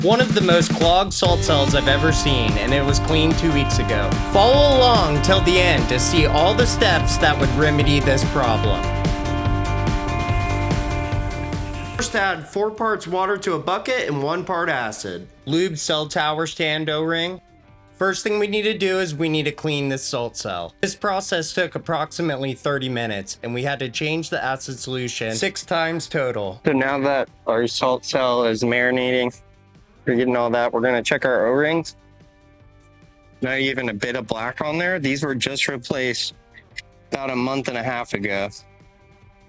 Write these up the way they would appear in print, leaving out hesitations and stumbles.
One of the most clogged salt cells I've ever seen, and it was cleaned 2 weeks ago. Follow along till the end to see all the steps that would remedy this problem. First, add 4 parts water to a bucket and 1 part acid. Lube cell tower stand O-ring. First thing we need to do is we need to clean this salt cell. This process took approximately 30 minutes and we had to change the acid solution 6 times total. So now that our salt cell is marinating, we're getting all that, we're gonna check our O-rings. Not even a bit of black on there. These were just replaced about a month and a half ago.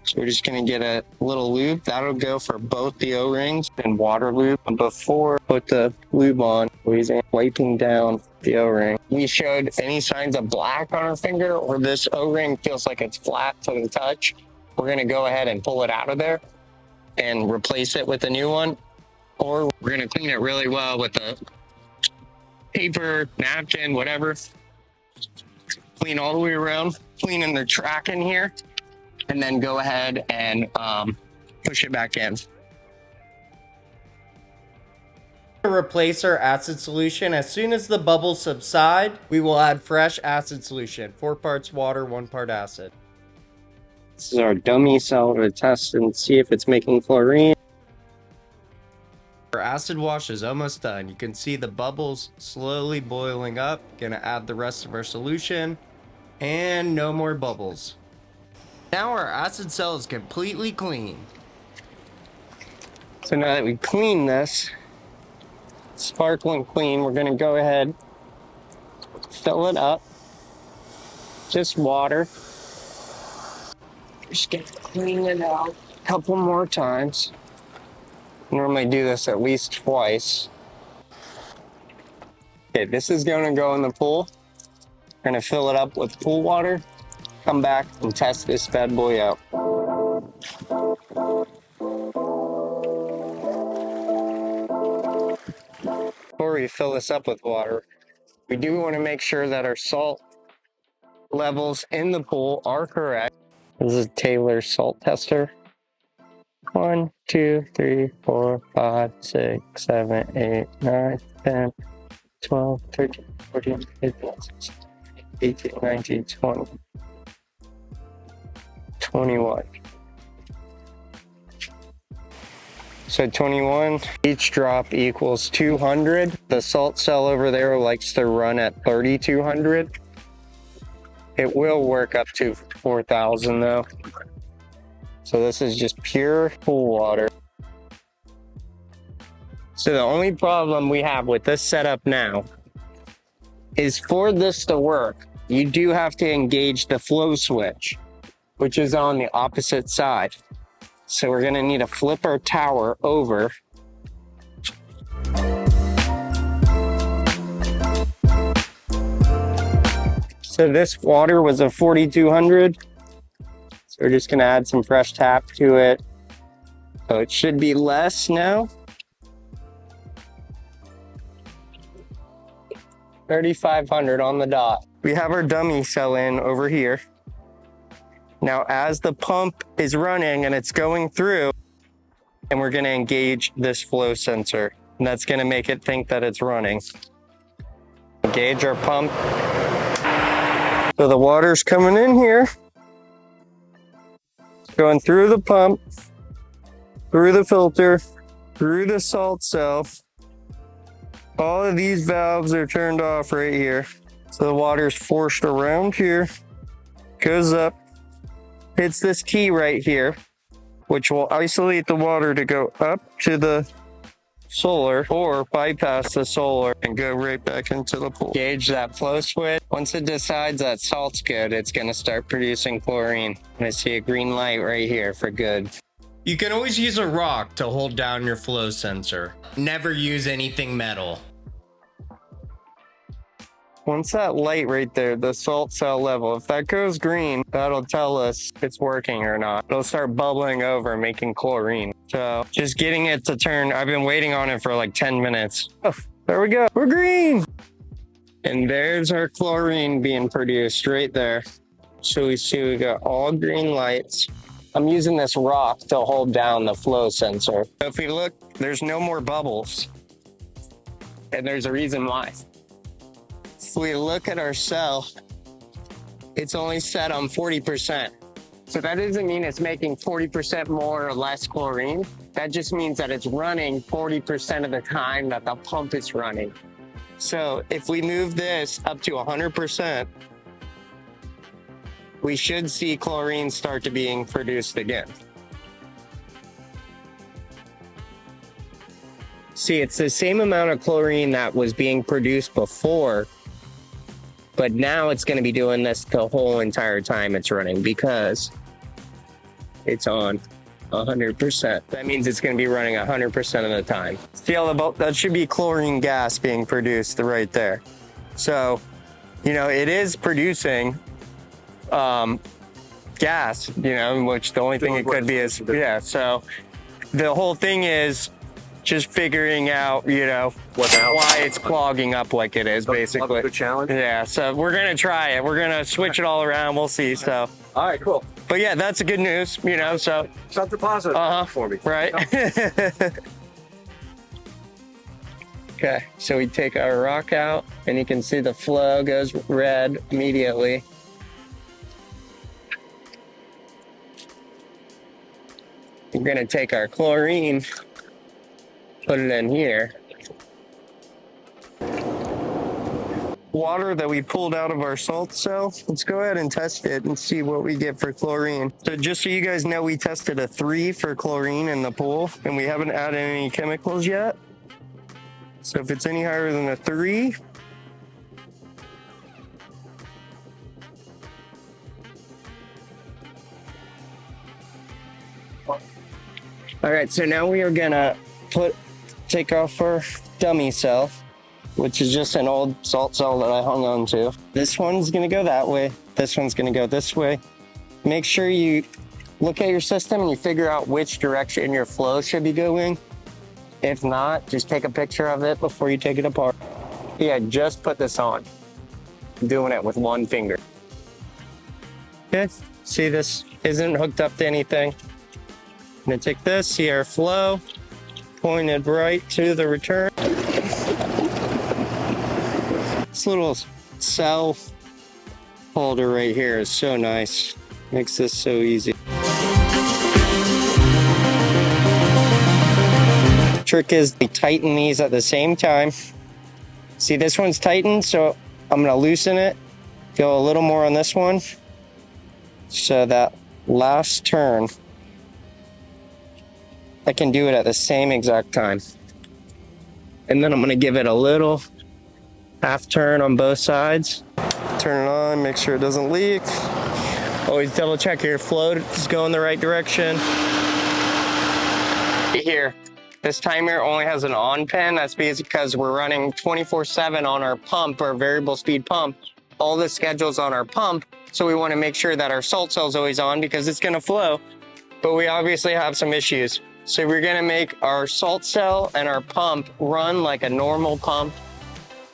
So we're just gonna get a little lube. That'll go for both the O-rings and water lube. Before put the lube on, we're wiping down the O-ring. We showed any signs of black on our finger or this O-ring feels like it's flat to the touch. We're gonna go ahead and pull it out of there and replace it with a new one. Or we're gonna clean it really well with a paper, napkin, whatever. Clean all the way around, cleaning the track in here, and then go ahead and push it back in. To replace our acid solution, as soon as the bubbles subside, we will add fresh acid solution. 4 parts water, 1 part acid. This is our dummy cell to test and see if it's making chlorine. Our acid wash is almost done. You can see the bubbles slowly boiling up. Gonna add the rest of our solution and no more bubbles. Now our acid cell is completely clean. So now that we clean this, sparkling clean, we're gonna go ahead, fill it up. Just water. Just gonna clean it out a couple more times. Normally do this at least twice. Okay, this is gonna go in the pool. We're gonna fill it up with pool water. Come back and test this bad boy out. Before we fill this up with water, we do want to make sure that our salt levels in the pool are correct. This is Taylor's salt tester. 1, 2, 3, 4, 5, 6, 7, 8, 9, 10, 12, 13, 14, 15, 16, 18, 19, 20, 21. So 21, each drop equals 200. The salt cell over there likes to run at 3,200. It will work up to 4,000 though. So this is just pure pool water. So the only problem we have with this setup now is for this to work, you do have to engage the flow switch, which is on the opposite side. So we're gonna need to flip our tower over. So this water was a 4,200. So we're just gonna add some fresh tap to it. So it should be less now. 3,500 on the dot. We have our dummy cell in over here. Now, as the pump is running and it's going through, and we're gonna engage this flow sensor, and that's gonna make it think that it's running. Engage our pump. So the water's coming in here, going through the pump, through the filter, through the salt cell. All of these valves are turned off right here. So the water's forced around here, goes up, hits this key right here, which will isolate the water to go up to the solar or bypass the solar and go right back into the pool. Gauge that flow switch. Once it decides that salt's good, it's gonna start producing chlorine. And I see a green light right here for good. You can always use a rock to hold down your flow sensor. Never use anything metal. Once that light right there, the salt cell level, if that goes green, that'll tell us it's working or not. It'll start bubbling over, making chlorine. So just getting it to turn, I've been waiting on it for like 10 minutes. Oh, there we go, we're green. And there's our chlorine being produced right there. So we see we got all green lights. I'm using this rock to hold down the flow sensor. So if we look, there's no more bubbles. and there's a reason why. If we look at our cell, it's only set on 40%. So that doesn't mean it's making 40% more or less chlorine. That just means that it's running 40% of the time that the pump is running. So if we move this up to 100%, we should see chlorine start to being produced again. See, it's the same amount of chlorine that was being produced before, but now it's going to be doing this the whole entire time it's running because it's on 100%. That means it's going to be running 100% of the time. Feel about that should be chlorine gas being produced right there. So, you know, it is producing gas, you know, which the only thing it could be is, yeah. So the whole thing is just figuring out, you know, why it's clogging up like it is, basically. Good challenge. Yeah, so we're going to try it. We're going to switch it all around. We'll see, so. All right, cool. But yeah, that's a good news, you know, so. Something positive for me. Right. Okay, so we take our rock out, and you can see the flow goes red immediately. We're gonna take our chlorine, put it in here. Water that we pulled out of our salt cell, let's go ahead and test it and see what we get for chlorine. So just so you guys know, we tested a 3 for chlorine in the pool, and we haven't added any chemicals yet. So if it's any higher than a 3, all right, so now we are gonna take off our dummy cell, which is just an old salt cell that I hung on to. This one's gonna go that way. This one's gonna go this way. Make sure you look at your system and you figure out which direction your flow should be going. If not, just take a picture of it before you take it apart. Yeah, just put this on. I'm doing it with one finger. Okay, see this isn't hooked up to anything. I'm gonna take this, see our flow, pointed right to the return. This little cell holder right here is so nice. Makes this so easy. Trick is to tighten these at the same time. See, this one's tightened, so I'm gonna loosen it. Go a little more on this one. So that last turn, I can do it at the same exact time. And then I'm gonna give it a little half turn on both sides. Turn it on, make sure it doesn't leak. Always double check your flow is going the right direction. Here, this timer only has an on pin. That's because we're running 24/7 on our pump, our variable speed pump. All the schedules on our pump, so we want to make sure that our salt cell is always on because it's going to flow. But we obviously have some issues. So we're going to make our salt cell and our pump run like a normal pump.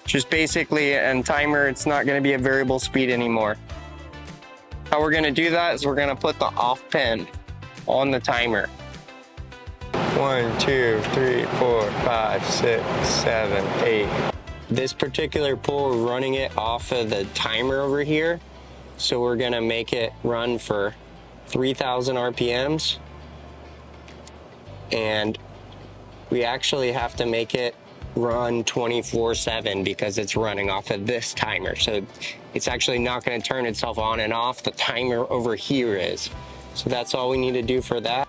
Just basically, and timer, it's not going to be a variable speed anymore. How we're going to do that is we're going to put the off pin on the timer. 1, 2, 3, 4, 5, 6, 7, 8. This particular pool, we're running it off of the timer over here. So we're going to make it run for 3,000 RPMs. And we actually have to make it run 24/7 because it's running off of this timer. So it's actually not going to turn itself on and off. The timer over here is. So that's all we need to do for that.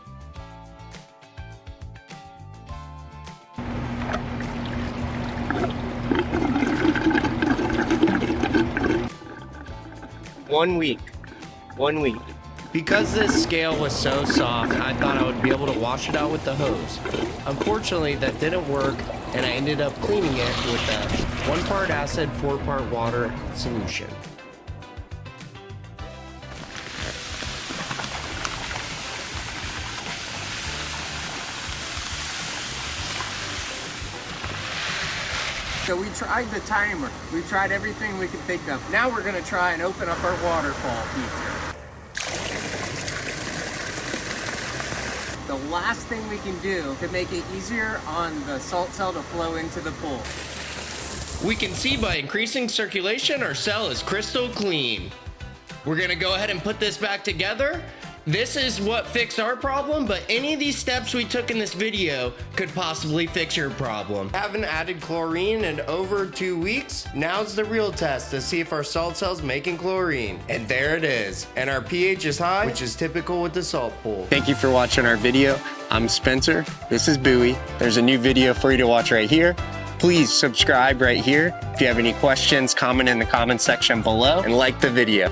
One week. Because this scale was so soft, I thought I would be able to wash it out with the hose. Unfortunately, that didn't work, and I ended up cleaning it with a 1 part acid, 4 part water solution. So we tried the timer. We tried everything we could think of. Now we're gonna try and open up our waterfall feature. The last thing we can do to make it easier on the salt cell to flow into the pool. We can see by increasing circulation, our cell is crystal clean. We're gonna go ahead and put this back together. This is what fixed our problem, but any of these steps we took in this video could possibly fix your problem. Haven't added chlorine in over 2 weeks? Now's the real test to see if our salt cell's making chlorine. And there it is. And our pH is high, which is typical with the salt pool. Thank you for watching our video. I'm Spencer. This is Bowie. There's a new video for you to watch right here. Please subscribe right here. If you have any questions, comment in the comment section below and like the video.